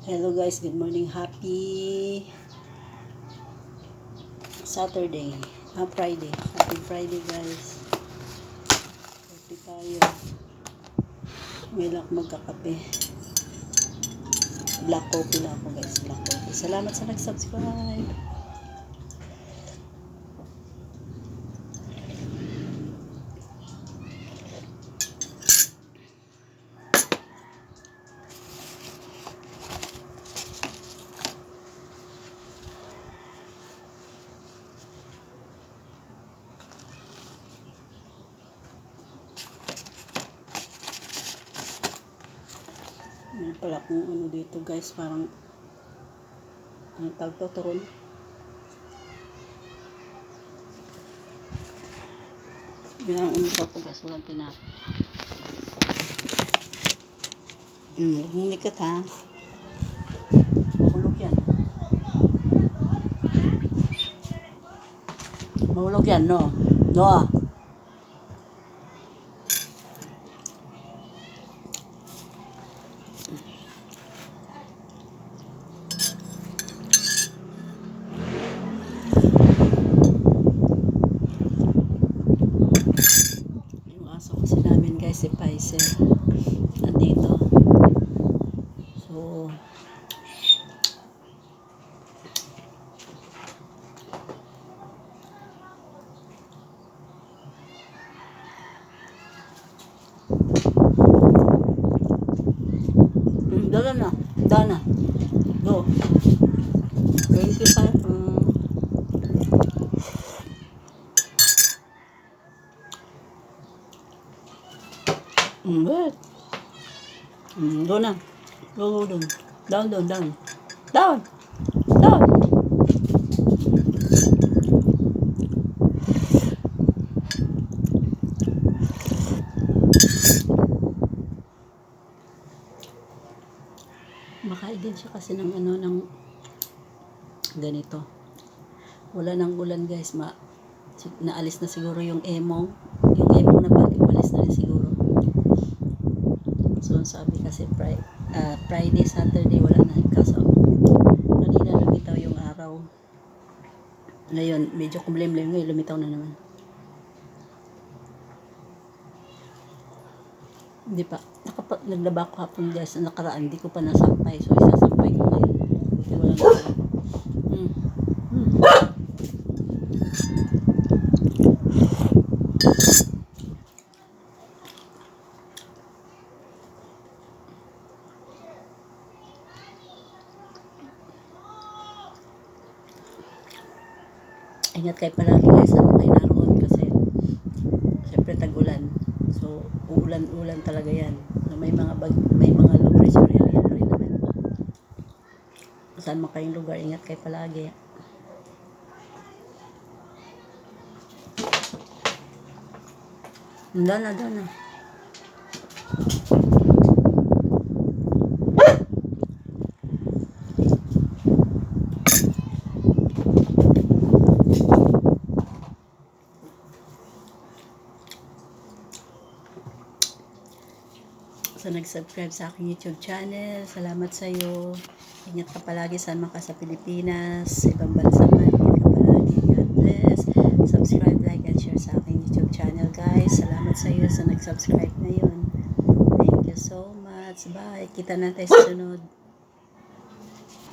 Hello guys, good morning. Happy Saturday. Friday. Happy Friday guys. Happy tayo. Ngayon ako magkakape. Black coffee lang ako guys. Black coffee. Salamat sa nag-subscribe. May pala kung ano dito guys, parang ang tawag to, turon. Bilang umisa ko guys, walang tinapos. Hinikat ha. Mahulog yan. Mahulog yan, no? No. Yung aso kasi namin guys, si Paiser. Nandito. So, dala na. Dana. Go. 25. Good. Go na. Go doon. Down. Down. Makain din siya kasi ng ng ganito. Wala nang ulan guys, naalis na siguro yung emong na bali, umalis na rin siguro. So sabi kasi Friday, Saturday wala na, kaso kanina lumitaw yung araw. Ngayon medyo kumlimlim, ngayon lumitaw na naman. Hindi pa. Naglaba ko hapon guys na nakaraan. Hindi ko pa nasampay. So, isasampay ko ngayon. Buti wala na. Ingat kayo palagi guys. Ano kayo naroon kasi syempre tag-ulan. So, ulan talaga yan. So, may mga low pressure area pa rin naman. Saan man kayong lugar, ingat kayo palagi. Dana. Sa nag-subscribe sa aking YouTube channel, salamat sa iyo. Ingat ka palagi saan man ka sa Pilipinas, ibang bansa man, ingat ka palagi. God bless. Subscribe, like, and share sa aking YouTube channel guys. Salamat sa iyo sa nag-subscribe ngayon. Thank you so much. Bye. Kita natin sa sunod.